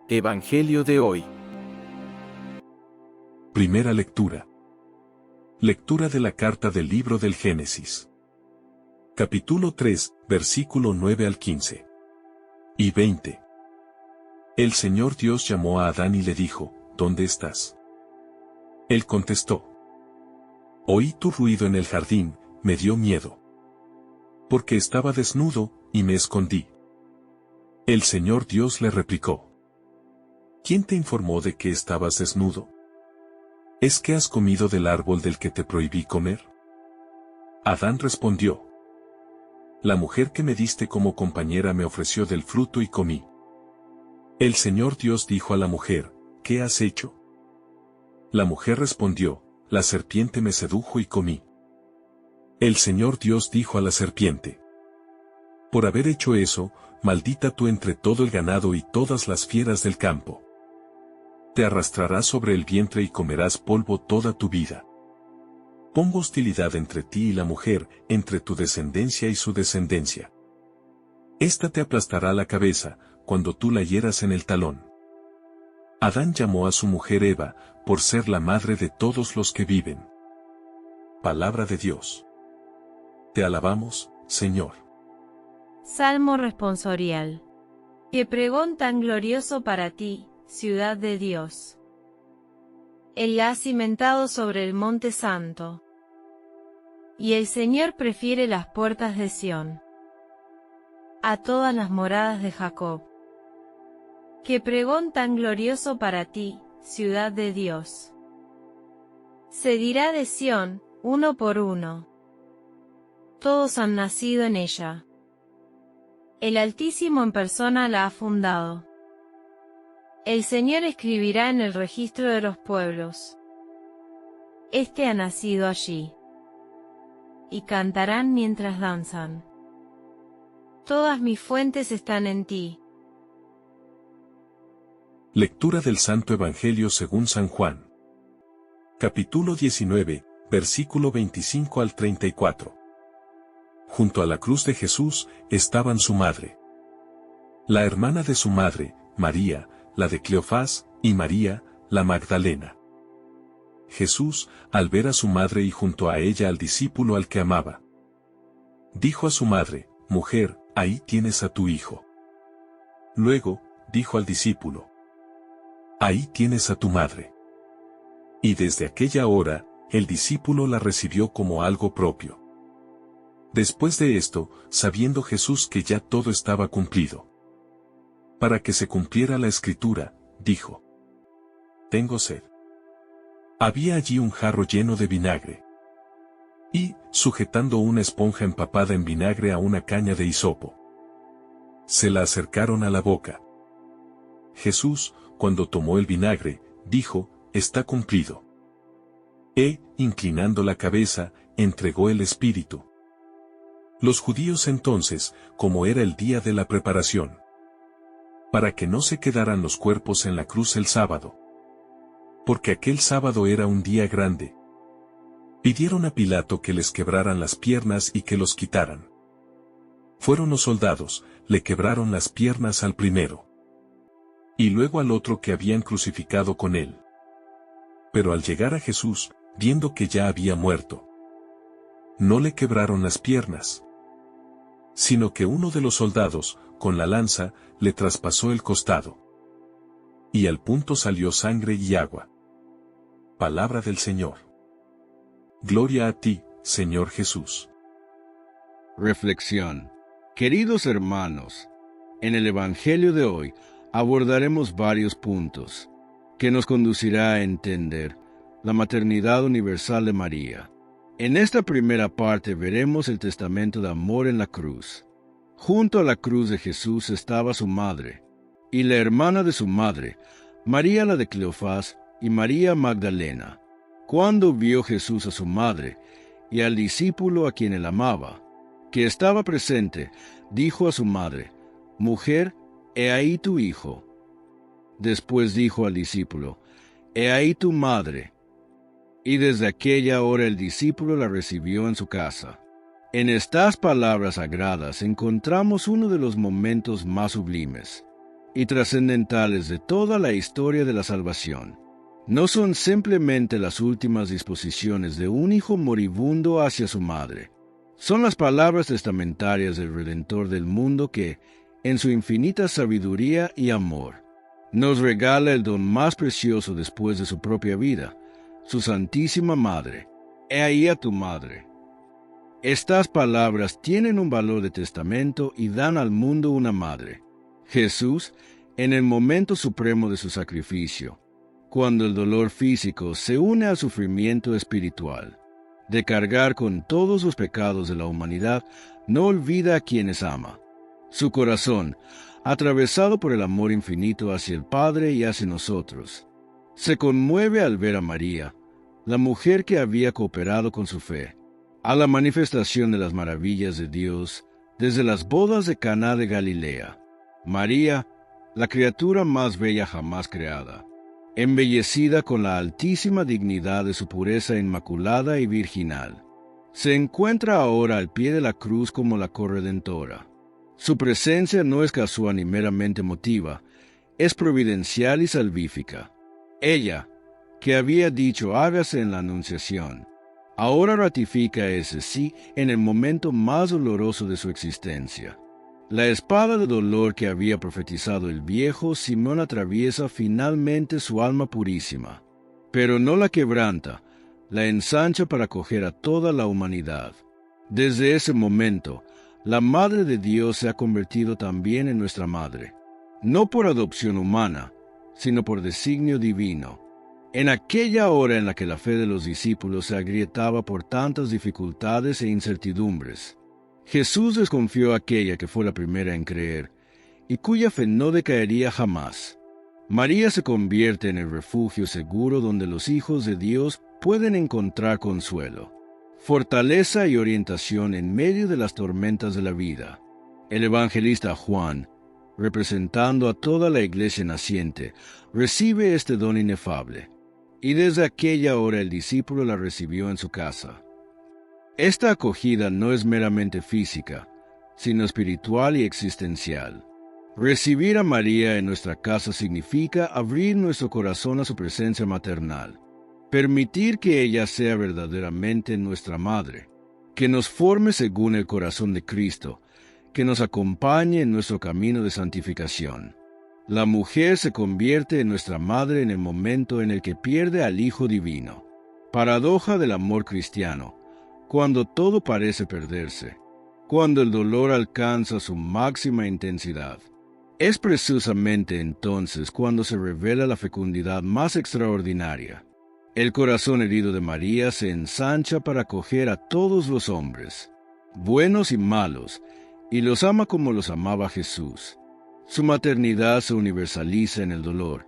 Evangelio de hoy. Primera lectura. Lectura de la carta del libro del Génesis. Capítulo 3, versículo 9 al 15. Y 20. El Señor Dios llamó a Adán y le dijo, ¿dónde estás? Él contestó. Oí tu ruido en el jardín, me dio miedo. Porque estaba desnudo, y me escondí. El Señor Dios le replicó. ¿Quién te informó de que estabas desnudo? ¿Es que has comido del árbol del que te prohibí comer? Adán respondió. La mujer que me diste como compañera me ofreció del fruto y comí. El Señor Dios dijo a la mujer, ¿qué has hecho? La mujer respondió, la serpiente me sedujo y comí. El Señor Dios dijo a la serpiente. Por haber hecho eso, maldita tú entre todo el ganado y todas las fieras del campo. Te arrastrarás sobre el vientre y comerás polvo toda tu vida. Pongo hostilidad entre ti y la mujer, entre tu descendencia y su descendencia. Esta te aplastará la cabeza, cuando tú la hieras en el talón. Adán llamó a su mujer Eva, por ser la madre de todos los que viven. Palabra de Dios. Te alabamos, Señor. Salmo responsorial. Qué pregón tan glorioso para ti, ciudad de Dios. Él la ha cimentado sobre el monte santo. Y el Señor prefiere las puertas de Sión a todas las moradas de Jacob. Qué pregón tan glorioso para ti, ciudad de Dios. Se dirá de Sión, uno por uno. Todos han nacido en ella. El Altísimo en persona la ha fundado. El Señor escribirá en el registro de los pueblos. Este ha nacido allí. Y cantarán mientras danzan. Todas mis fuentes están en ti. Lectura del Santo Evangelio según San Juan. Capítulo 19, versículo 25 al 34. Junto a la cruz de Jesús, estaban su madre. La hermana de su madre, María, la de Cleofás, y María, la Magdalena. Jesús, al ver a su madre y junto a ella al discípulo al que amaba, dijo a su madre, mujer, ahí tienes a tu hijo. Luego, dijo al discípulo, ahí tienes a tu madre. Y desde aquella hora, el discípulo la recibió como algo propio. Después de esto, sabiendo Jesús que ya todo estaba cumplido, para que se cumpliera la escritura, dijo, tengo sed. Había allí un jarro lleno de vinagre. Y, sujetando una esponja empapada en vinagre a una caña de hisopo, se la acercaron a la boca. Jesús, cuando tomó el vinagre, dijo, está cumplido. Inclinando la cabeza, entregó el espíritu. Los judíos entonces, como era el día de la preparación, para que no se quedaran los cuerpos en la cruz el sábado, porque aquel sábado era un día grande, pidieron a Pilato que les quebraran las piernas y que los quitaran. Fueron los soldados, le quebraron las piernas al primero, y luego al otro que habían crucificado con él. Pero al llegar a Jesús, viendo que ya había muerto, no le quebraron las piernas, sino que uno de los soldados, con la lanza, le traspasó el costado. Y al punto salió sangre y agua. Palabra del Señor. Gloria a ti, Señor Jesús. Reflexión. Queridos hermanos, en el Evangelio de hoy abordaremos varios puntos que nos conducirá a entender la maternidad universal de María. En esta primera parte veremos el testamento de amor en la cruz. Junto a la cruz de Jesús estaba su madre, y la hermana de su madre, María la de Cleofás y María Magdalena. Cuando vio Jesús a su madre y al discípulo a quien él amaba, que estaba presente, dijo a su madre, mujer, he ahí tu hijo. Después dijo al discípulo, he ahí tu madre. Y desde aquella hora el discípulo la recibió en su casa. En estas palabras sagradas encontramos uno de los momentos más sublimes, y trascendentales de toda la historia de la salvación. No son simplemente las últimas disposiciones de un hijo moribundo hacia su madre. Son las palabras testamentarias del Redentor del mundo que, en su infinita sabiduría y amor, nos regala el don más precioso después de su propia vida, su Santísima Madre. He ahí a tu madre. Estas palabras tienen un valor de testamento y dan al mundo una madre. Jesús, en el momento supremo de su sacrificio, cuando el dolor físico se une al sufrimiento espiritual, de cargar con todos los pecados de la humanidad, no olvida a quienes ama. Su corazón, atravesado por el amor infinito hacia el Padre y hacia nosotros, se conmueve al ver a María, la mujer que había cooperado con su fe, a la manifestación de las maravillas de Dios desde las bodas de Caná de Galilea. María, la criatura más bella jamás creada, embellecida con la altísima dignidad de su pureza inmaculada y virginal, se encuentra ahora al pie de la cruz como la corredentora. Su presencia no es casual ni meramente emotiva, es providencial y salvífica. Ella, que había dicho hágase en la Anunciación, ahora ratifica ese sí en el momento más doloroso de su existencia. La espada de dolor que había profetizado el viejo Simón atraviesa finalmente su alma purísima, pero no la quebranta, la ensancha para acoger a toda la humanidad. Desde ese momento, la Madre de Dios se ha convertido también en nuestra Madre, no por adopción humana, sino por designio divino. En aquella hora en la que la fe de los discípulos se agrietaba por tantas dificultades e incertidumbres, Jesús desconfió a aquella que fue la primera en creer, y cuya fe no decaería jamás. María se convierte en el refugio seguro donde los hijos de Dios pueden encontrar consuelo, fortaleza y orientación en medio de las tormentas de la vida. El evangelista Juan, representando a toda la iglesia naciente, recibe este don inefable, y desde aquella hora el discípulo la recibió en su casa. Esta acogida no es meramente física, sino espiritual y existencial. Recibir a María en nuestra casa significa abrir nuestro corazón a su presencia maternal, permitir que ella sea verdaderamente nuestra madre, que nos forme según el corazón de Cristo, que nos acompañe en nuestro camino de santificación. La mujer se convierte en nuestra madre en el momento en el que pierde al Hijo Divino. Paradoja del amor cristiano, cuando todo parece perderse, cuando el dolor alcanza su máxima intensidad. Es precisamente entonces cuando se revela la fecundidad más extraordinaria. El corazón herido de María se ensancha para acoger a todos los hombres, buenos y malos, y los ama como los amaba Jesús. Su maternidad se universaliza en el dolor,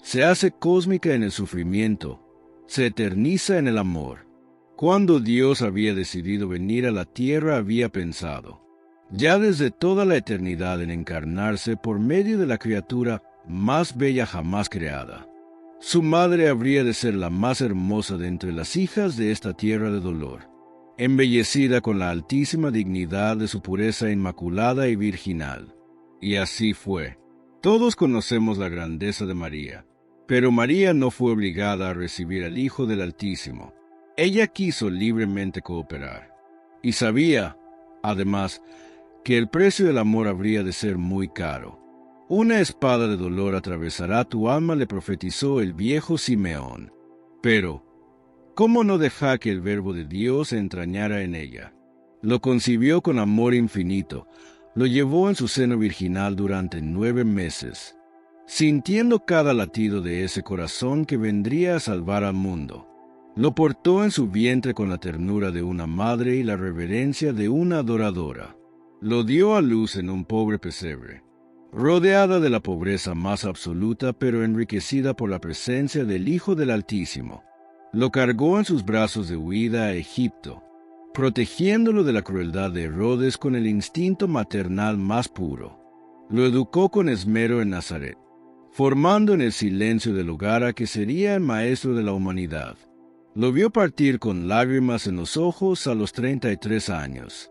se hace cósmica en el sufrimiento, se eterniza en el amor. Cuando Dios había decidido venir a la tierra había pensado, ya desde toda la eternidad, en encarnarse por medio de la criatura más bella jamás creada. Su madre habría de ser la más hermosa de entre las hijas de esta tierra de dolor, embellecida con la altísima dignidad de su pureza inmaculada y virginal. Y así fue. Todos conocemos la grandeza de María, pero María no fue obligada a recibir al Hijo del Altísimo. Ella quiso libremente cooperar, y sabía, además, que el precio del amor habría de ser muy caro. Una espada de dolor atravesará tu alma, le profetizó el viejo Simeón. Pero, ¿cómo no dejar que el Verbo de Dios se entrañara en ella? Lo concibió con amor infinito, lo llevó en su seno virginal durante 9 meses, sintiendo cada latido de ese corazón que vendría a salvar al mundo. Lo portó en su vientre con la ternura de una madre y la reverencia de una adoradora. Lo dio a luz en un pobre pesebre, rodeada de la pobreza más absoluta, pero enriquecida por la presencia del Hijo del Altísimo. Lo cargó en sus brazos de huida a Egipto, protegiéndolo de la crueldad de Herodes con el instinto maternal más puro. Lo educó con esmero en Nazaret, formando en el silencio del hogar a que sería el maestro de la humanidad. Lo vio partir con lágrimas en los ojos a los 33 años.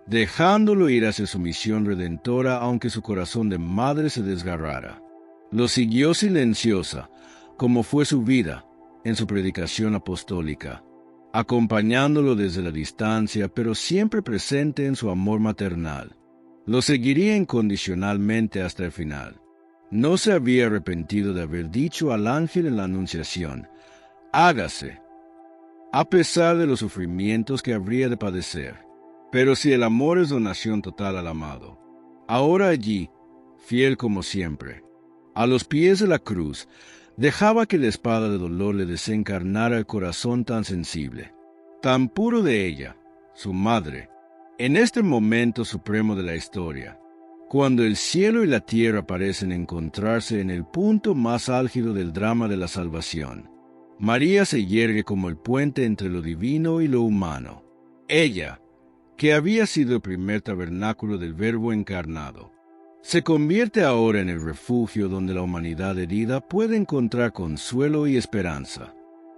dejándolo ir hacia su misión redentora aunque su corazón de madre se desgarrara. Lo siguió silenciosa, como fue su vida, en su predicación apostólica, acompañándolo desde la distancia, pero siempre presente en su amor maternal. Lo seguiría incondicionalmente hasta el final. No se había arrepentido de haber dicho al ángel en la Anunciación, «Hágase», a pesar de los sufrimientos que habría de padecer. Pero si el amor es donación total al amado, ahora allí, fiel como siempre, a los pies de la cruz, dejaba que la espada de dolor le desencarnara el corazón tan sensible, tan puro de ella, su madre, en este momento supremo de la historia, cuando el cielo y la tierra parecen encontrarse en el punto más álgido del drama de la salvación. María se yergue como el puente entre lo divino y lo humano. Ella, que había sido el primer tabernáculo del Verbo encarnado, se convierte ahora en el refugio donde la humanidad herida puede encontrar consuelo y esperanza.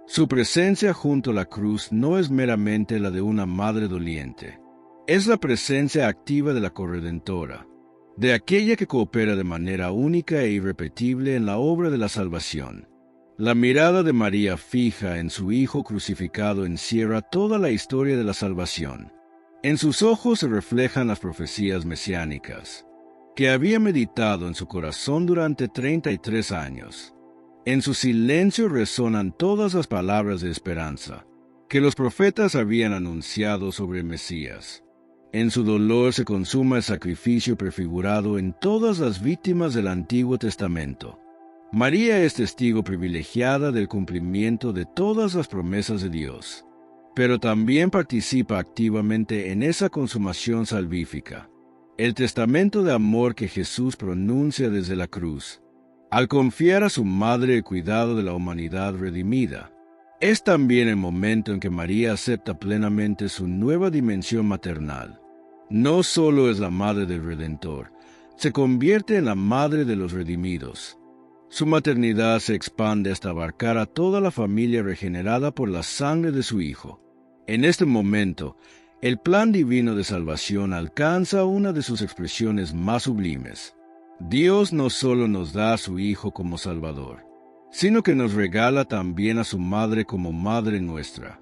Su presencia junto a la cruz no es meramente la de una madre doliente. Es la presencia activa de la corredentora, de aquella que coopera de manera única e irrepetible en la obra de la salvación. La mirada de María fija en su Hijo crucificado encierra toda la historia de la salvación. En sus ojos se reflejan las profecías mesiánicas, que había meditado en su corazón durante 33 años. En su silencio resonan todas las palabras de esperanza, que los profetas habían anunciado sobre el Mesías. En su dolor se consuma el sacrificio prefigurado en todas las víctimas del Antiguo Testamento. María es testigo privilegiada del cumplimiento de todas las promesas de Dios, pero también participa activamente en esa consumación salvífica, el testamento de amor que Jesús pronuncia desde la cruz, al confiar a su madre el cuidado de la humanidad redimida. Es también el momento en que María acepta plenamente su nueva dimensión maternal. No solo es la madre del Redentor, se convierte en la madre de los redimidos. Su maternidad se expande hasta abarcar a toda la familia regenerada por la sangre de su Hijo. En este momento, el plan divino de salvación alcanza una de sus expresiones más sublimes. Dios no solo nos da a su Hijo como Salvador, sino que nos regala también a su Madre como Madre nuestra.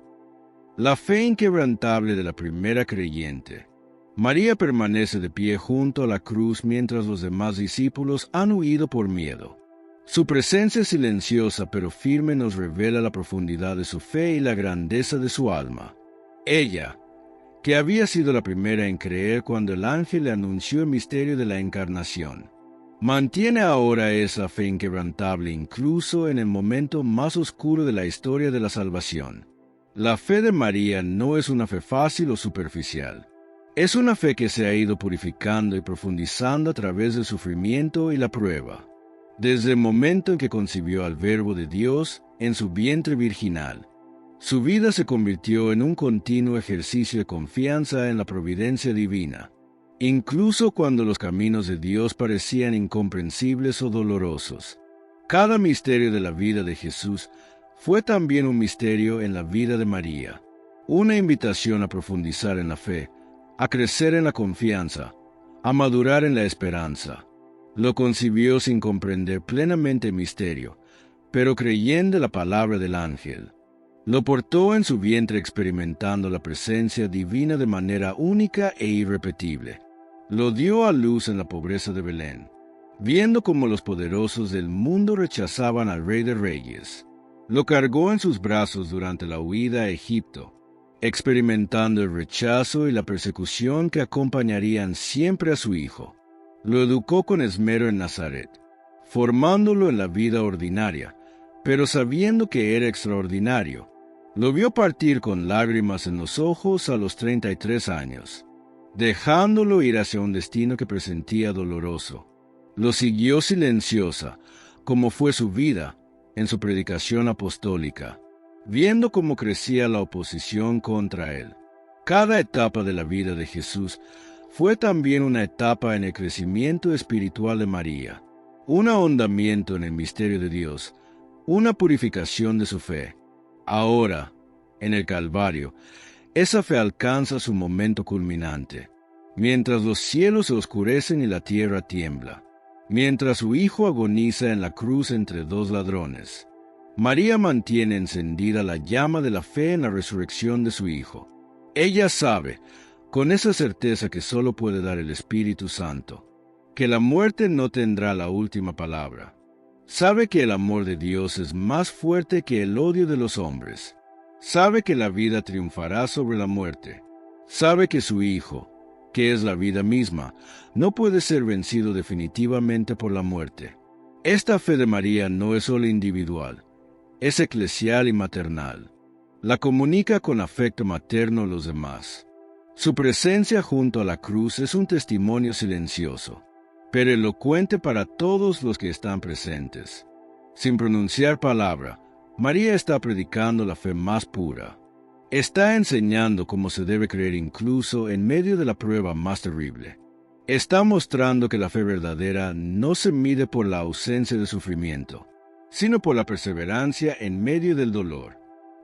La fe inquebrantable de la primera creyente. María permanece de pie junto a la cruz mientras los demás discípulos han huido por miedo. Su presencia silenciosa pero firme nos revela la profundidad de su fe y la grandeza de su alma. Ella, que había sido la primera en creer cuando el ángel le anunció el misterio de la encarnación, mantiene ahora esa fe inquebrantable incluso en el momento más oscuro de la historia de la salvación. La fe de María no es una fe fácil o superficial. Es una fe que se ha ido purificando y profundizando a través del sufrimiento y la prueba. Desde el momento en que concibió al Verbo de Dios en su vientre virginal, su vida se convirtió en un continuo ejercicio de confianza en la providencia divina, incluso cuando los caminos de Dios parecían incomprensibles o dolorosos. Cada misterio de la vida de Jesús fue también un misterio en la vida de María, una invitación a profundizar en la fe, a crecer en la confianza, a madurar en la esperanza. Lo concibió sin comprender plenamente el misterio, pero creyendo la palabra del ángel. Lo portó en su vientre experimentando la presencia divina de manera única e irrepetible. Lo dio a luz en la pobreza de Belén, viendo cómo los poderosos del mundo rechazaban al Rey de Reyes. Lo cargó en sus brazos durante la huida a Egipto, experimentando el rechazo y la persecución que acompañarían siempre a su Hijo. Lo educó con esmero en Nazaret, formándolo en la vida ordinaria, pero sabiendo que era extraordinario. Lo vio partir con lágrimas en los ojos a los 33 años, dejándolo ir hacia un destino que presentía doloroso. Lo siguió silenciosa, como fue su vida, en su predicación apostólica, viendo cómo crecía la oposición contra él. Cada etapa de la vida de Jesús fue también una etapa en el crecimiento espiritual de María, un ahondamiento en el misterio de Dios, una purificación de su fe. Ahora, en el Calvario, esa fe alcanza su momento culminante. mientras los cielos se oscurecen y la tierra tiembla, mientras su hijo agoniza en la cruz entre dos ladrones. María mantiene encendida la llama de la fe en la resurrección de su hijo. Ella sabe, con esa certeza que solo puede dar el Espíritu Santo, que la muerte no tendrá la última palabra. Sabe que el amor de Dios es más fuerte que el odio de los hombres. Sabe que la vida triunfará sobre la muerte. Sabe que su Hijo, que es la vida misma, no puede ser vencido definitivamente por la muerte. Esta fe de María no es solo individual, es eclesial y maternal. La comunica con afecto materno a los demás. Su presencia junto a la cruz es un testimonio silencioso, pero elocuente para todos los que están presentes. Sin pronunciar palabra, María está predicando la fe más pura. Está enseñando cómo se debe creer incluso en medio de la prueba más terrible. Está mostrando que la fe verdadera no se mide por la ausencia de sufrimiento, sino por la perseverancia en medio del dolor.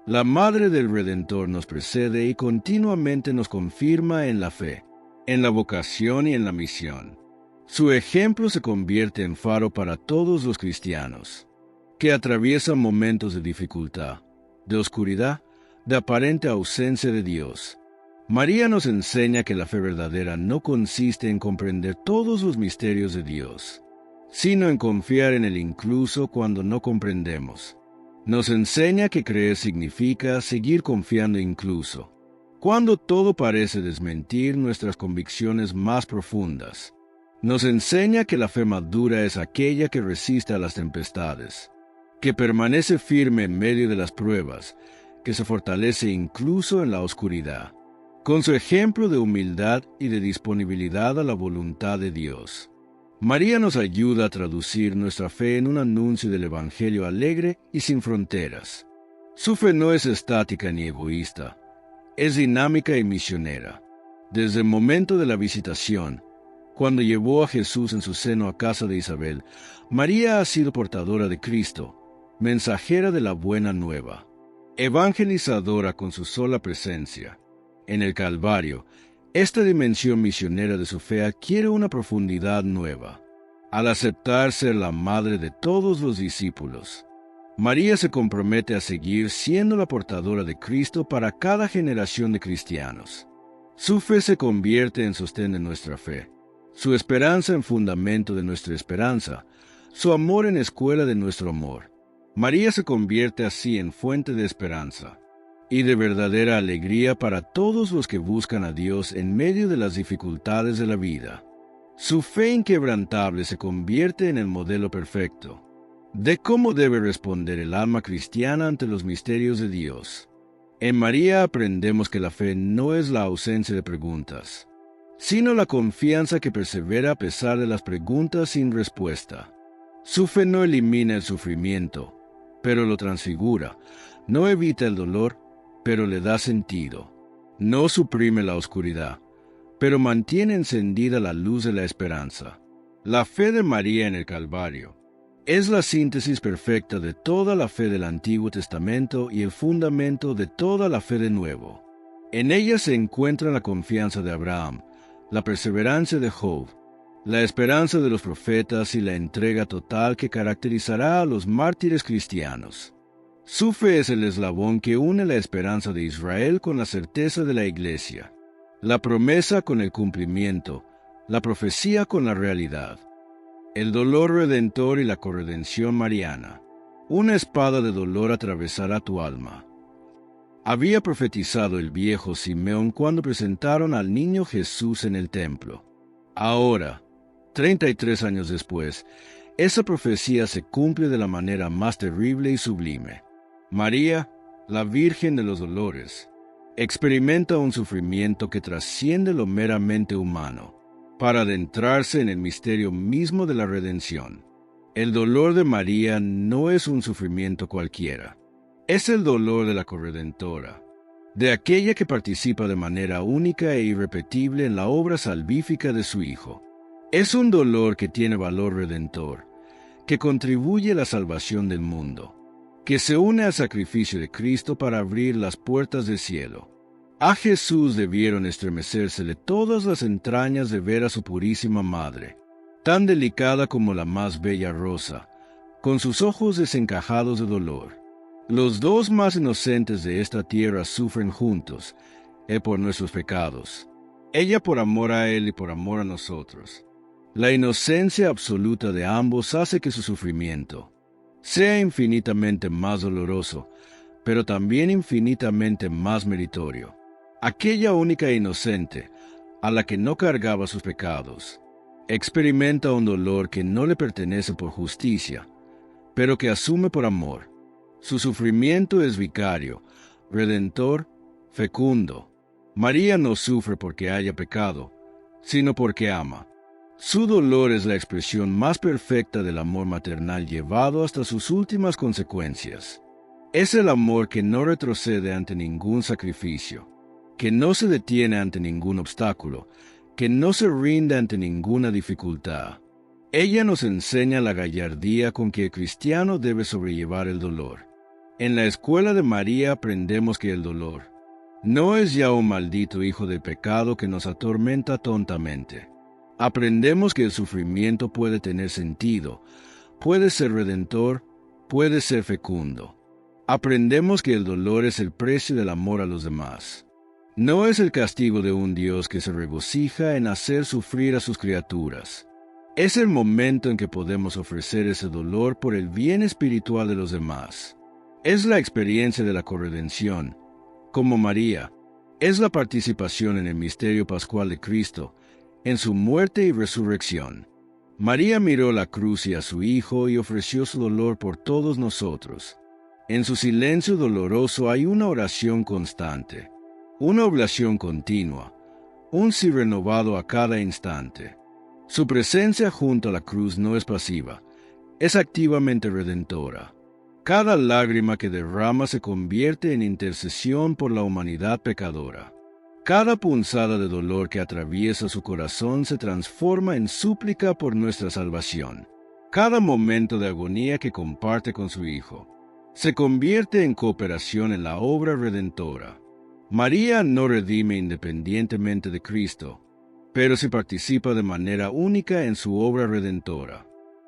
La Madre del Redentor nos precede y continuamente nos confirma en la fe, en la vocación y en la misión. Su ejemplo se convierte en faro para todos los cristianos, que atraviesan momentos de dificultad, de oscuridad, de aparente ausencia de Dios. María nos enseña que la fe verdadera no consiste en comprender todos los misterios de Dios, sino en confiar en Él incluso cuando no comprendemos. Nos enseña que creer significa seguir confiando incluso cuando todo parece desmentir nuestras convicciones más profundas. Nos enseña que la fe madura es aquella que resiste a las tempestades, que permanece firme en medio de las pruebas, que se fortalece incluso en la oscuridad, con su ejemplo de humildad y de disponibilidad a la voluntad de Dios. María nos ayuda a traducir nuestra fe en un anuncio del Evangelio alegre y sin fronteras. Su fe no es estática ni egoísta, es dinámica y misionera. Desde el momento de la visitación, cuando llevó a Jesús en su seno a casa de Isabel, María ha sido portadora de Cristo, mensajera de la buena nueva, evangelizadora con su sola presencia. En el Calvario, esta dimensión misionera de su fe adquiere una profundidad nueva. Al aceptar ser la madre de todos los discípulos, María se compromete a seguir siendo la portadora de Cristo para cada generación de cristianos. Su fe se convierte en sostén de nuestra fe, su esperanza en fundamento de nuestra esperanza, su amor en escuela de nuestro amor. María se convierte así en fuente de esperanza y de verdadera alegría para todos los que buscan a Dios en medio de las dificultades de la vida. Su fe inquebrantable se convierte en el modelo perfecto de cómo debe responder el alma cristiana ante los misterios de Dios. En María aprendemos que la fe no es la ausencia de preguntas, sino la confianza que persevera a pesar de las preguntas sin respuesta. Su fe no elimina el sufrimiento, pero lo transfigura, no evita el dolor, pero le da sentido. No suprime la oscuridad, pero mantiene encendida la luz de la esperanza. La fe de María en el Calvario es la síntesis perfecta de toda la fe del Antiguo Testamento y el fundamento de toda la fe del Nuevo. En ella se encuentra la confianza de Abraham, la perseverancia de Job, la esperanza de los profetas y la entrega total que caracterizará a los mártires cristianos. Su fe es el eslabón que une la esperanza de Israel con la certeza de la Iglesia, la promesa con el cumplimiento, la profecía con la realidad, el dolor redentor y la corredención mariana. Una espada de dolor atravesará tu alma. Había profetizado el viejo Simeón cuando presentaron al niño Jesús en el templo. Ahora, 33 años después, esa profecía se cumple de la manera más terrible y sublime. María, la Virgen de los Dolores, experimenta un sufrimiento que trasciende lo meramente humano, para adentrarse en el misterio mismo de la redención. El dolor de María no es un sufrimiento cualquiera, es el dolor de la corredentora, de aquella que participa de manera única e irrepetible en la obra salvífica de su Hijo. Es un dolor que tiene valor redentor, que contribuye a la salvación del mundo, que se une al sacrificio de Cristo para abrir las puertas del cielo. A Jesús debieron estremecérsele todas las entrañas de ver a su purísima madre, tan delicada como la más bella rosa, con sus ojos desencajados de dolor. Los dos más inocentes de esta tierra sufren juntos, él por nuestros pecados, ella por amor a él y por amor a nosotros. La inocencia absoluta de ambos hace que su sufrimiento sea infinitamente más doloroso, pero también infinitamente más meritorio. Aquella única inocente, a la que no cargaba sus pecados, experimenta un dolor que no le pertenece por justicia, pero que asume por amor. Su sufrimiento es vicario, redentor, fecundo. María no sufre porque haya pecado, sino porque ama. Su dolor es la expresión más perfecta del amor maternal llevado hasta sus últimas consecuencias. Es el amor que no retrocede ante ningún sacrificio, que no se detiene ante ningún obstáculo, que no se rinde ante ninguna dificultad. Ella nos enseña la gallardía con que el cristiano debe sobrellevar el dolor. En la escuela de María aprendemos que el dolor no es ya un maldito hijo del pecado que nos atormenta tontamente. Aprendemos que el sufrimiento puede tener sentido, puede ser redentor, puede ser fecundo. Aprendemos que el dolor es el precio del amor a los demás. No es el castigo de un Dios que se regocija en hacer sufrir a sus criaturas. Es el momento en que podemos ofrecer ese dolor por el bien espiritual de los demás. Es la experiencia de la corredención. Como María, es la participación en el misterio pascual de Cristo, en su muerte y resurrección. María miró la cruz y a su Hijo y ofreció su dolor por todos nosotros. En su silencio doloroso hay una oración constante, una oblación continua, un sí renovado a cada instante. Su presencia junto a la cruz no es pasiva, es activamente redentora. Cada lágrima que derrama se convierte en intercesión por la humanidad pecadora. Cada punzada de dolor que atraviesa su corazón se transforma en súplica por nuestra salvación. Cada momento de agonía que comparte con su Hijo se convierte en cooperación en la obra redentora. María no redime independientemente de Cristo, pero sí participa de manera única en su obra redentora.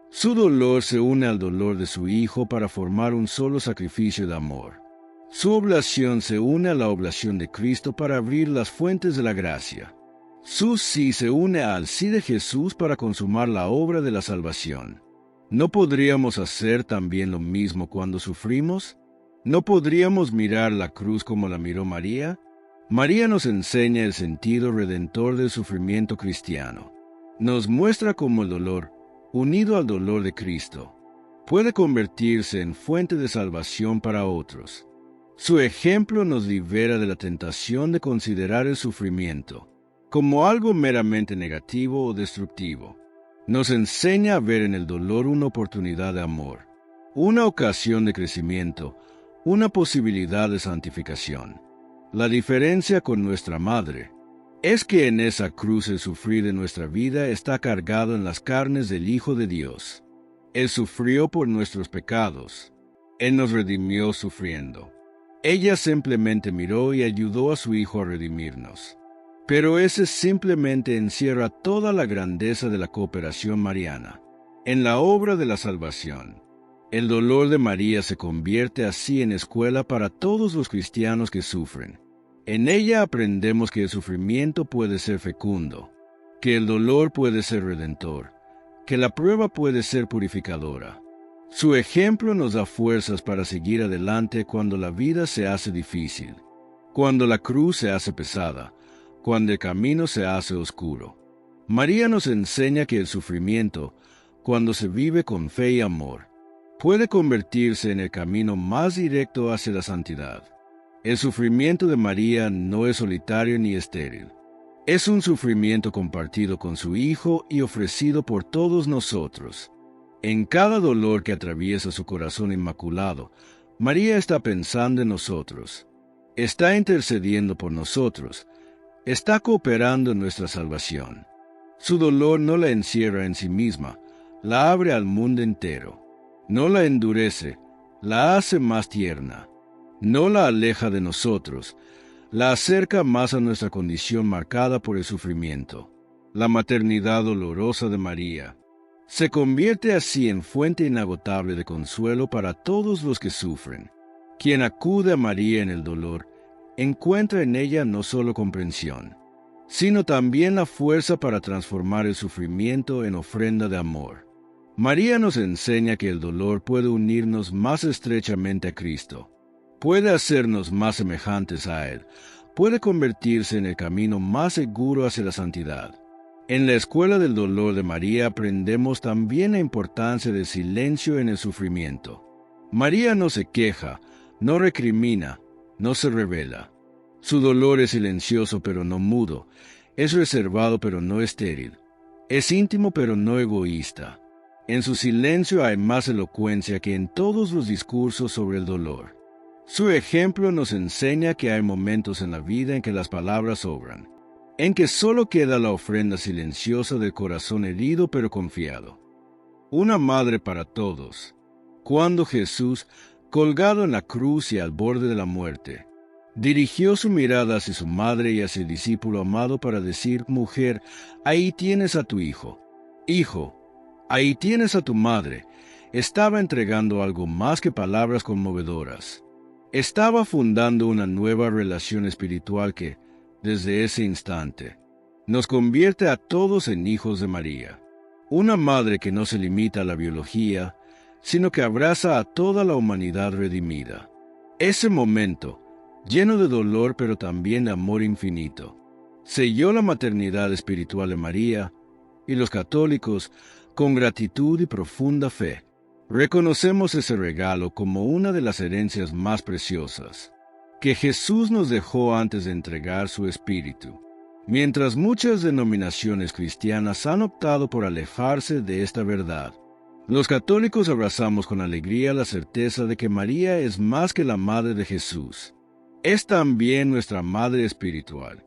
Su dolor se une al dolor de su Hijo para formar un solo sacrificio de amor. Su oblación se une a la oblación de Cristo para abrir las fuentes de la gracia. Su sí se une al sí de Jesús para consumar la obra de la salvación. ¿No podríamos hacer también lo mismo cuando sufrimos? ¿No podríamos mirar la cruz como la miró María? María nos enseña el sentido redentor del sufrimiento cristiano. Nos muestra cómo el dolor, unido al dolor de Cristo, puede convertirse en fuente de salvación para otros. Su ejemplo nos libera de la tentación de considerar el sufrimiento como algo meramente negativo o destructivo. Nos enseña a ver en el dolor una oportunidad de amor, una ocasión de crecimiento, una posibilidad de santificación. La diferencia con nuestra madre es que en esa cruz el sufrir de nuestra vida está cargado en las carnes del Hijo de Dios. Él sufrió por nuestros pecados. Él nos redimió sufriendo. Ella simplemente miró y ayudó a su Hijo a redimirnos. Pero ese simplemente encierra toda la grandeza de la cooperación mariana. En la obra de la salvación, el dolor de María se convierte así en escuela para todos los cristianos que sufren. En ella aprendemos que el sufrimiento puede ser fecundo, que el dolor puede ser redentor, que la prueba puede ser purificadora. Su ejemplo nos da fuerzas para seguir adelante cuando la vida se hace difícil, cuando la cruz se hace pesada, cuando el camino se hace oscuro. María nos enseña que el sufrimiento, cuando se vive con fe y amor, puede convertirse en el camino más directo hacia la santidad. El sufrimiento de María no es solitario ni estéril. Es un sufrimiento compartido con su Hijo y ofrecido por todos nosotros. En cada dolor que atraviesa su corazón inmaculado, María está pensando en nosotros, está intercediendo por nosotros, está cooperando en nuestra salvación. Su dolor no la encierra en sí misma, la abre al mundo entero. No la endurece, la hace más tierna. No la aleja de nosotros, la acerca más a nuestra condición marcada por el sufrimiento. La maternidad dolorosa de María se convierte así en fuente inagotable de consuelo para todos los que sufren. Quien acude a María en el dolor encuentra en ella no solo comprensión, sino también la fuerza para transformar el sufrimiento en ofrenda de amor. María nos enseña que el dolor puede unirnos más estrechamente a Cristo, puede hacernos más semejantes a Él, puede convertirse en el camino más seguro hacia la santidad. En la escuela del dolor de María aprendemos también la importancia del silencio en el sufrimiento. María no se queja, no recrimina, no se revela. Su dolor es silencioso pero no mudo, es reservado pero no estéril, es íntimo pero no egoísta. En su silencio hay más elocuencia que en todos los discursos sobre el dolor. Su ejemplo nos enseña que hay momentos en la vida en que las palabras sobran, en que solo queda la ofrenda silenciosa del corazón herido pero confiado. Una madre para todos. Cuando Jesús, colgado en la cruz y al borde de la muerte, dirigió su mirada hacia su madre y hacia el discípulo amado para decir: «Mujer, ahí tienes a tu hijo. Hijo, ahí tienes a tu madre», estaba entregando algo más que palabras conmovedoras. Estaba fundando una nueva relación espiritual que, desde ese instante, nos convierte a todos en hijos de María. Una madre que no se limita a la biología, sino que abraza a toda la humanidad redimida. Ese momento, lleno de dolor pero también de amor infinito, selló la maternidad espiritual de María, y los católicos, con gratitud y profunda fe, reconocemos ese regalo como una de las herencias más preciosas que Jesús nos dejó antes de entregar su espíritu. Mientras muchas denominaciones cristianas han optado por alejarse de esta verdad, los católicos abrazamos con alegría la certeza de que María es más que la madre de Jesús. Es también nuestra madre espiritual,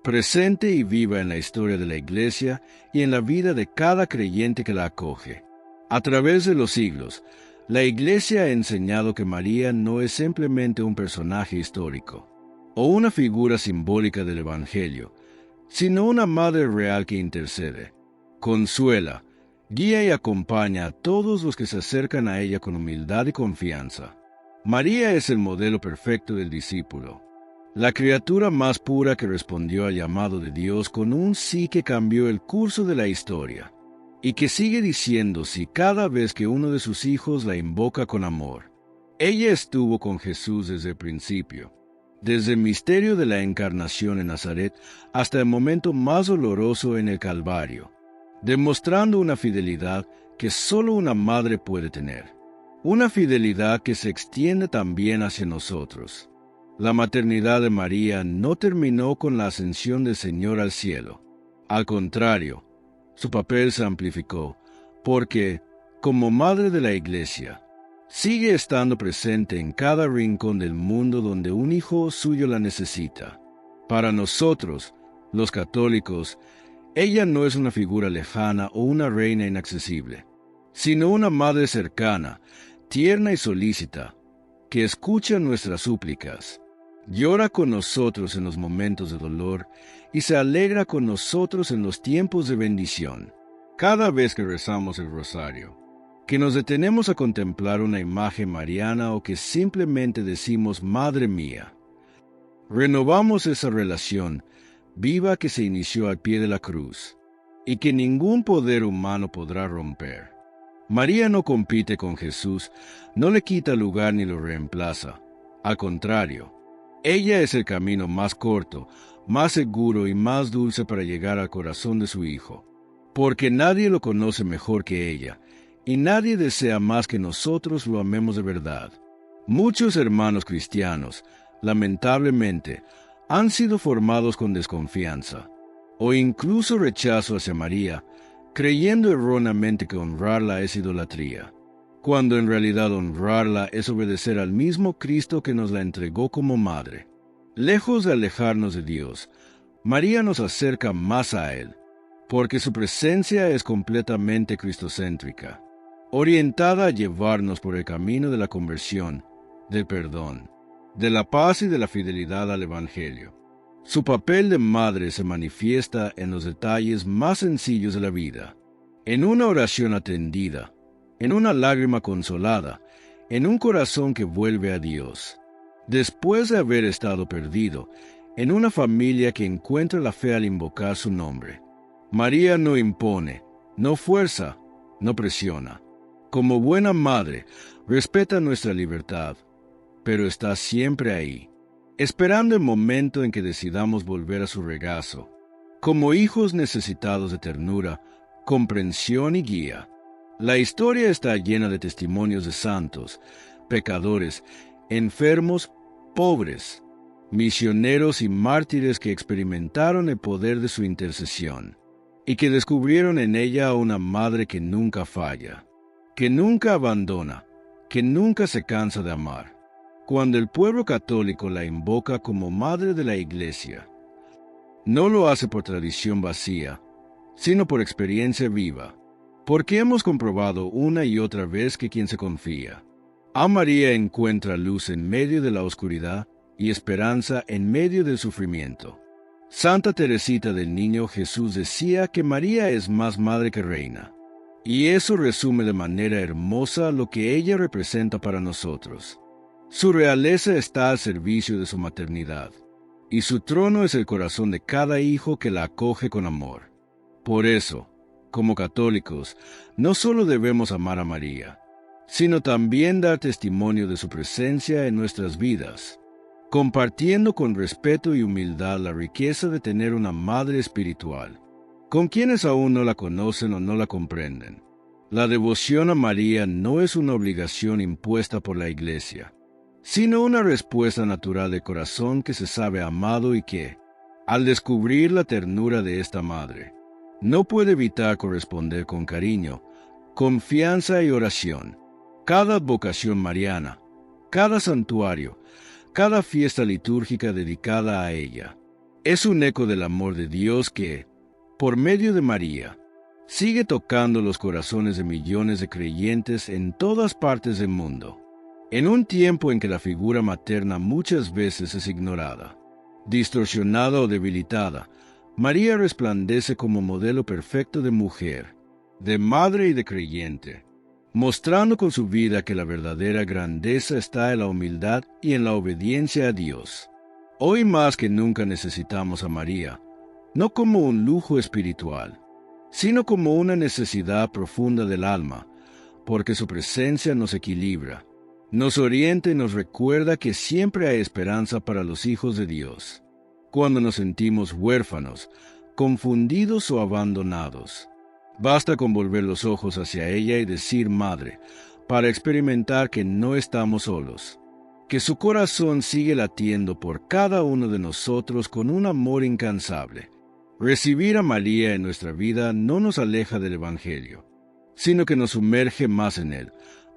presente y viva en la historia de la Iglesia y en la vida de cada creyente que la acoge. A través de los siglos, la Iglesia ha enseñado que María no es simplemente un personaje histórico o una figura simbólica del Evangelio, sino una madre real que intercede, consuela, guía y acompaña a todos los que se acercan a ella con humildad y confianza. María es el modelo perfecto del discípulo, la criatura más pura que respondió al llamado de Dios con un sí que cambió el curso de la historia, y que sigue diciendo sí cada vez que uno de sus hijos la invoca con amor. Ella estuvo con Jesús desde el principio, desde el misterio de la encarnación en Nazaret hasta el momento más doloroso en el Calvario, demostrando una fidelidad que solo una madre puede tener, una fidelidad que se extiende también hacia nosotros. La maternidad de María no terminó con la ascensión del Señor al cielo. Al contrario, su papel se amplificó, porque, como madre de la Iglesia, sigue estando presente en cada rincón del mundo donde un hijo suyo la necesita. Para nosotros, los católicos, ella no es una figura lejana o una reina inaccesible, sino una madre cercana, tierna y solícita, que escucha nuestras súplicas, llora con nosotros en los momentos de dolor y se alegra con nosotros en los tiempos de bendición. Cada vez que rezamos el rosario, que nos detenemos a contemplar una imagen mariana o que simplemente decimos «Madre mía», renovamos esa relación viva que se inició al pie de la cruz y que ningún poder humano podrá romper. María no compite con Jesús, no le quita lugar ni lo reemplaza. Al contrario, ella es el camino más corto, más seguro y más dulce para llegar al corazón de su Hijo, porque nadie lo conoce mejor que ella, y nadie desea más que nosotros lo amemos de verdad. Muchos hermanos cristianos, lamentablemente, han sido formados con desconfianza, o incluso rechazo hacia María, creyendo erróneamente que honrarla es idolatría, cuando en realidad honrarla es obedecer al mismo Cristo que nos la entregó como madre. Lejos de alejarnos de Dios, María nos acerca más a Él, porque su presencia es completamente cristocéntrica, orientada a llevarnos por el camino de la conversión, del perdón, de la paz y de la fidelidad al Evangelio. Su papel de madre se manifiesta en los detalles más sencillos de la vida, en una oración atendida, en una lágrima consolada, en un corazón que vuelve a Dios. Después de haber estado perdido, en una familia que encuentra la fe al invocar su nombre. María no impone, no fuerza, no presiona. Como buena madre, respeta nuestra libertad, pero está siempre ahí, esperando el momento en que decidamos volver a su regazo, como hijos necesitados de ternura, comprensión y guía. La historia está llena de testimonios de santos, pecadores, enfermos, pobres, misioneros y mártires que experimentaron el poder de su intercesión y que descubrieron en ella a una madre que nunca falla, que nunca abandona, que nunca se cansa de amar. Cuando el pueblo católico la invoca como Madre de la Iglesia, no lo hace por tradición vacía, sino por experiencia viva, porque hemos comprobado una y otra vez que quien se confía a María encuentra luz en medio de la oscuridad y esperanza en medio del sufrimiento. Santa Teresita del Niño Jesús decía que María es más madre que reina, y eso resume de manera hermosa lo que ella representa para nosotros. Su realeza está al servicio de su maternidad, y su trono es el corazón de cada hijo que la acoge con amor. Por eso, como católicos, no solo debemos amar a María, sino también dar testimonio de su presencia en nuestras vidas, compartiendo con respeto y humildad la riqueza de tener una madre espiritual, con quienes aún no la conocen o no la comprenden. La devoción a María no es una obligación impuesta por la Iglesia, sino una respuesta natural de corazón que se sabe amado y que, al descubrir la ternura de esta madre, no puede evitar corresponder con cariño, confianza y oración. Cada advocación mariana, cada santuario, cada fiesta litúrgica dedicada a ella, es un eco del amor de Dios que, por medio de María, sigue tocando los corazones de millones de creyentes en todas partes del mundo. En un tiempo en que la figura materna muchas veces es ignorada, distorsionada o debilitada, María resplandece como modelo perfecto de mujer, de madre y de creyente, mostrando con su vida que la verdadera grandeza está en la humildad y en la obediencia a Dios. Hoy más que nunca necesitamos a María, no como un lujo espiritual, sino como una necesidad profunda del alma, porque su presencia nos equilibra, nos orienta y nos recuerda que siempre hay esperanza para los hijos de Dios. Cuando nos sentimos huérfanos, confundidos o abandonados, basta con volver los ojos hacia ella y decir Madre, para experimentar que no estamos solos, que su corazón sigue latiendo por cada uno de nosotros con un amor incansable. Recibir a María en nuestra vida no nos aleja del Evangelio, sino que nos sumerge más en él,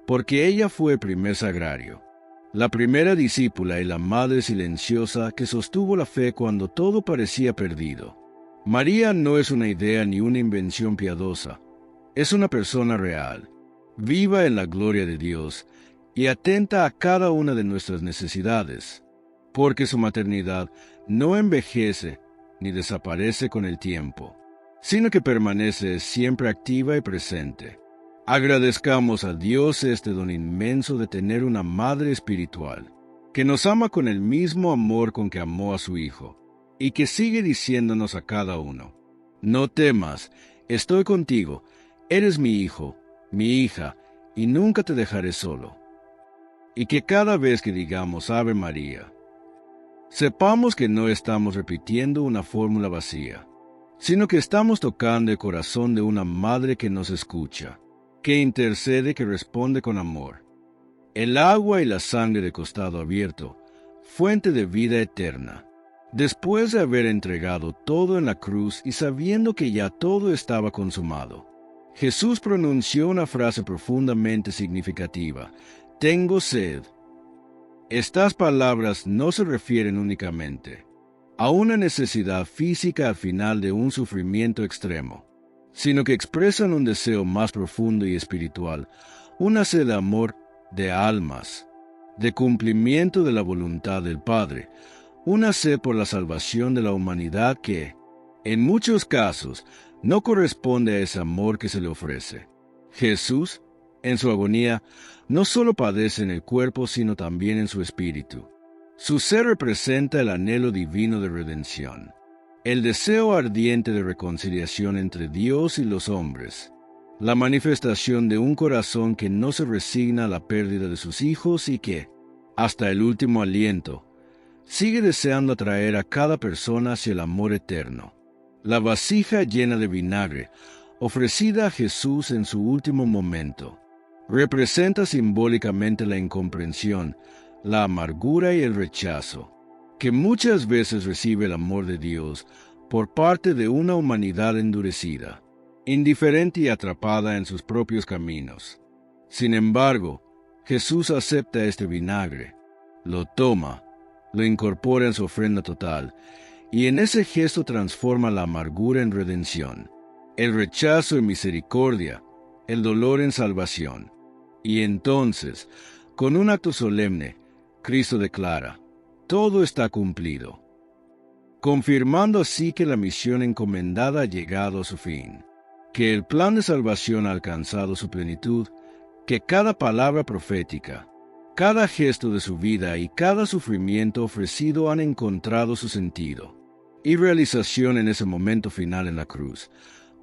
porque ella fue el primer sagrario, la primera discípula y la madre silenciosa que sostuvo la fe cuando todo parecía perdido. María no es una idea ni una invención piadosa, es una persona real, viva en la gloria de Dios y atenta a cada una de nuestras necesidades, porque su maternidad no envejece ni desaparece con el tiempo, sino que permanece siempre activa y presente. Agradezcamos a Dios este don inmenso de tener una madre espiritual, que nos ama con el mismo amor con que amó a su Hijo, y que sigue diciéndonos a cada uno, no temas, estoy contigo, eres mi hijo, mi hija, y nunca te dejaré solo. Y que cada vez que digamos Ave María, sepamos que no estamos repitiendo una fórmula vacía, sino que estamos tocando el corazón de una madre que nos escucha, que intercede, que responde con amor. El agua y la sangre de costado abierto, fuente de vida eterna. Después de haber entregado todo en la cruz y sabiendo que ya todo estaba consumado, Jesús pronunció una frase profundamente significativa: tengo sed. Estas palabras no se refieren únicamente a una necesidad física al final de un sufrimiento extremo, sino que expresan un deseo más profundo y espiritual, una sed de amor de almas, de cumplimiento de la voluntad del Padre, una sed por la salvación de la humanidad que, en muchos casos, no corresponde a ese amor que se le ofrece. Jesús, en su agonía, no solo padece en el cuerpo, sino también en su espíritu. Su ser representa el anhelo divino de redención, el deseo ardiente de reconciliación entre Dios y los hombres, la manifestación de un corazón que no se resigna a la pérdida de sus hijos y que, hasta el último aliento, sigue deseando atraer a cada persona hacia el amor eterno. La vasija llena de vinagre, ofrecida a Jesús en su último momento, representa simbólicamente la incomprensión, la amargura y el rechazo, que muchas veces recibe el amor de Dios por parte de una humanidad endurecida, indiferente y atrapada en sus propios caminos. Sin embargo, Jesús acepta este vinagre, lo toma, lo incorpora en su ofrenda total, y en ese gesto transforma la amargura en redención, el rechazo en misericordia, el dolor en salvación. Y entonces, con un acto solemne, Cristo declara: todo está cumplido, confirmando así que la misión encomendada ha llegado a su fin, que el plan de salvación ha alcanzado su plenitud, que cada palabra profética, cada gesto de su vida y cada sufrimiento ofrecido han encontrado su sentido y realización en ese momento final en la cruz,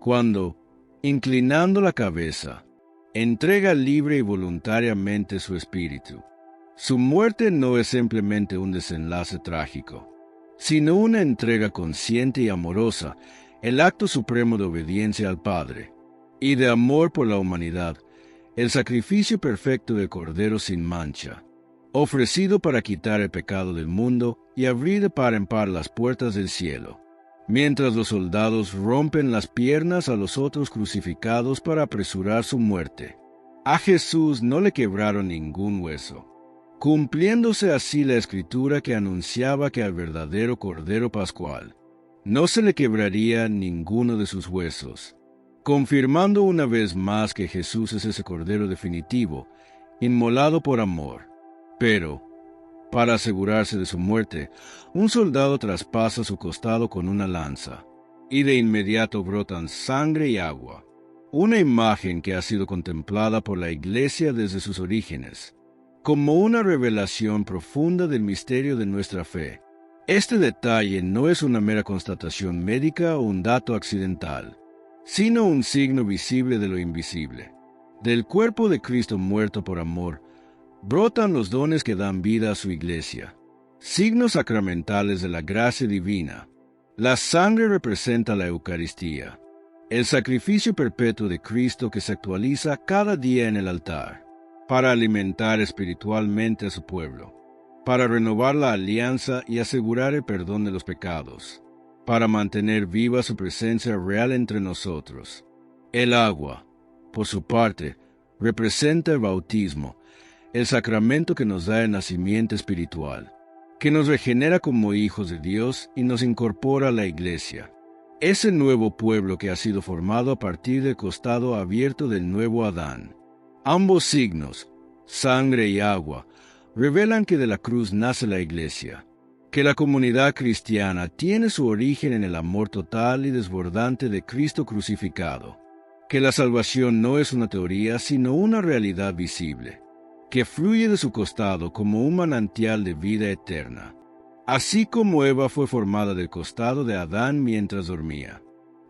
cuando, inclinando la cabeza, entrega libre y voluntariamente su espíritu. Su muerte no es simplemente un desenlace trágico, sino una entrega consciente y amorosa, el acto supremo de obediencia al Padre y de amor por la humanidad, el sacrificio perfecto del Cordero sin mancha, ofrecido para quitar el pecado del mundo y abrir de par en par las puertas del cielo, mientras los soldados rompen las piernas a los otros crucificados para apresurar su muerte. A Jesús no le quebraron ningún hueso, cumpliéndose así la Escritura que anunciaba que al verdadero Cordero Pascual no se le quebraría ninguno de sus huesos, confirmando una vez más que Jesús es ese Cordero definitivo, inmolado por amor. Pero, para asegurarse de su muerte, un soldado traspasa su costado con una lanza, y de inmediato brotan sangre y agua, una imagen que ha sido contemplada por la Iglesia desde sus orígenes, como una revelación profunda del misterio de nuestra fe. Este detalle no es una mera constatación médica o un dato accidental, sino un signo visible de lo invisible. Del cuerpo de Cristo muerto por amor, brotan los dones que dan vida a su Iglesia, signos sacramentales de la gracia divina. La sangre representa la Eucaristía, el sacrificio perpetuo de Cristo que se actualiza cada día en el altar, para alimentar espiritualmente a su pueblo, para renovar la alianza y asegurar el perdón de los pecados, para mantener viva su presencia real entre nosotros. El agua, por su parte, representa el bautismo, el sacramento que nos da el nacimiento espiritual, que nos regenera como hijos de Dios y nos incorpora a la Iglesia, ese nuevo pueblo que ha sido formado a partir del costado abierto del nuevo Adán. Ambos signos, sangre y agua, revelan que de la cruz nace la Iglesia, que la comunidad cristiana tiene su origen en el amor total y desbordante de Cristo crucificado, que la salvación no es una teoría sino una realidad visible, que fluye de su costado como un manantial de vida eterna, así como Eva fue formada del costado de Adán mientras dormía.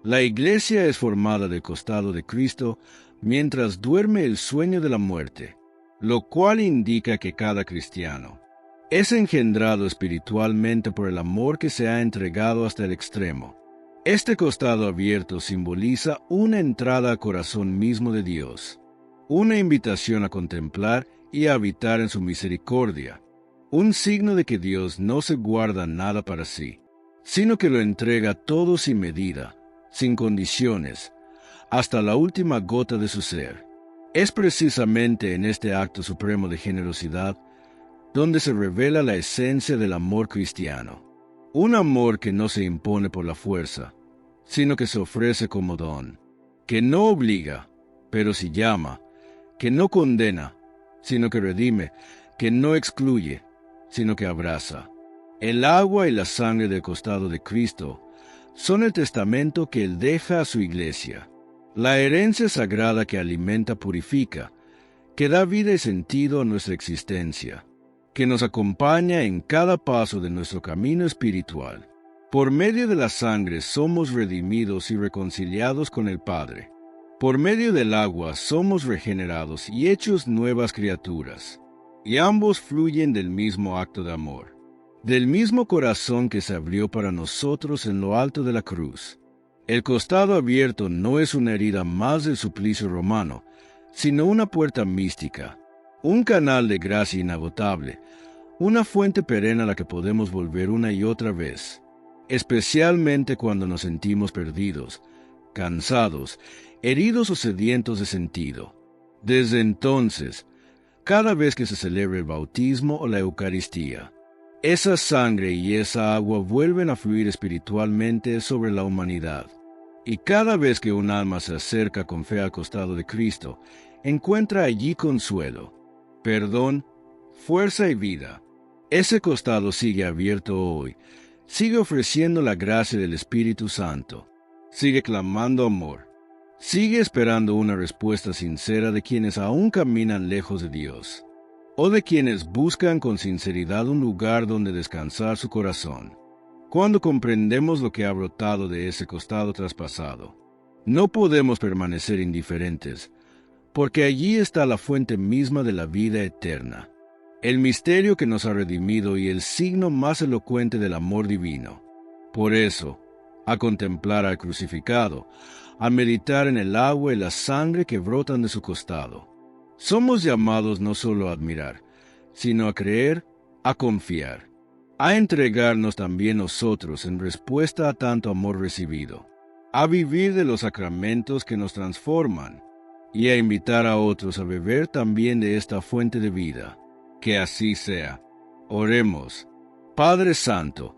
La Iglesia es formada del costado de Cristo mientras duerme el sueño de la muerte, lo cual indica que cada cristiano es engendrado espiritualmente por el amor que se ha entregado hasta el extremo. Este costado abierto simboliza una entrada al corazón mismo de Dios, una invitación a contemplar y a habitar en su misericordia, un signo de que Dios no se guarda nada para sí, sino que lo entrega todo sin medida, sin condiciones, hasta la última gota de su ser. Es precisamente en este acto supremo de generosidad donde se revela la esencia del amor cristiano, un amor que no se impone por la fuerza, sino que se ofrece como don, que no obliga, pero sí llama, que no condena, sino que redime, que no excluye, sino que abraza. El agua y la sangre del costado de Cristo son el testamento que Él deja a su iglesia, la herencia sagrada que alimenta, purifica, que da vida y sentido a nuestra existencia, que nos acompaña en cada paso de nuestro camino espiritual. Por medio de la sangre somos redimidos y reconciliados con el Padre. Por medio del agua somos regenerados y hechos nuevas criaturas, y ambos fluyen del mismo acto de amor, del mismo corazón que se abrió para nosotros en lo alto de la cruz. El costado abierto no es una herida más del suplicio romano, sino una puerta mística, un canal de gracia inagotable, una fuente perenne a la que podemos volver una y otra vez, especialmente cuando nos sentimos perdidos, cansados, heridos o sedientos de sentido. Desde entonces, cada vez que se celebra el bautismo o la Eucaristía, esa sangre y esa agua vuelven a fluir espiritualmente sobre la humanidad. Y cada vez que un alma se acerca con fe al costado de Cristo, encuentra allí consuelo, perdón, fuerza y vida. Ese costado sigue abierto hoy, sigue ofreciendo la gracia del Espíritu Santo, sigue clamando amor, sigue esperando una respuesta sincera de quienes aún caminan lejos de Dios, o de quienes buscan con sinceridad un lugar donde descansar su corazón. Cuando comprendemos lo que ha brotado de ese costado traspasado, no podemos permanecer indiferentes, porque allí está la fuente misma de la vida eterna, el misterio que nos ha redimido y el signo más elocuente del amor divino. Por eso, a contemplar al crucificado, a meditar en el agua y la sangre que brotan de su costado, somos llamados no solo a admirar, sino a creer, a confiar, a entregarnos también nosotros en respuesta a tanto amor recibido, a vivir de los sacramentos que nos transforman y a invitar a otros a beber también de esta fuente de vida. Que así sea. Oremos. Padre Santo,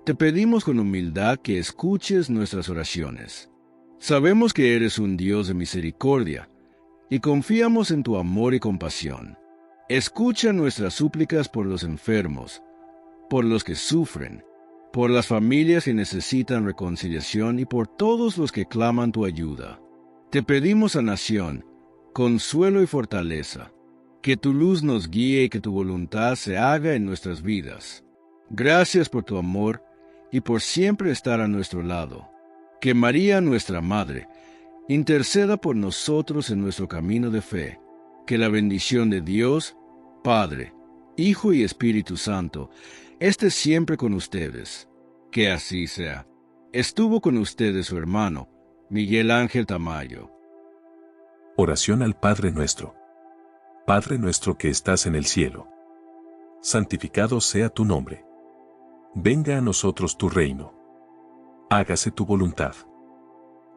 te pedimos con humildad que escuches nuestras oraciones. Sabemos que eres un Dios de misericordia y confiamos en tu amor y compasión. Escucha nuestras súplicas por los enfermos, por los que sufren, por las familias que necesitan reconciliación y por todos los que claman tu ayuda. Te pedimos sanación, consuelo y fortaleza, que tu luz nos guíe y que tu voluntad se haga en nuestras vidas. Gracias por tu amor y por siempre estar a nuestro lado. Que María, nuestra Madre, interceda por nosotros en nuestro camino de fe. Que la bendición de Dios, Padre, Hijo y Espíritu Santo, esté siempre con ustedes. Que así sea. Estuvo con ustedes su hermano, Miguel Ángel Tamayo. Oración al Padre Nuestro. Padre nuestro que estás en el cielo, santificado sea tu nombre. Venga a nosotros tu reino. Hágase tu voluntad,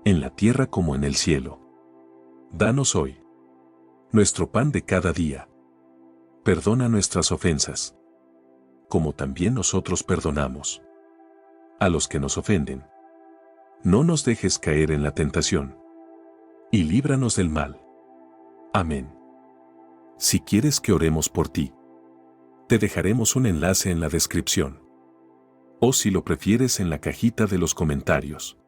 en la tierra como en el cielo. Danos hoy nuestro pan de cada día. Perdona nuestras ofensas, como también nosotros perdonamos a los que nos ofenden. No nos dejes caer en la tentación, y líbranos del mal. Amén. Si quieres que oremos por ti, te dejaremos un enlace en la descripción. O si lo prefieres en la cajita de los comentarios.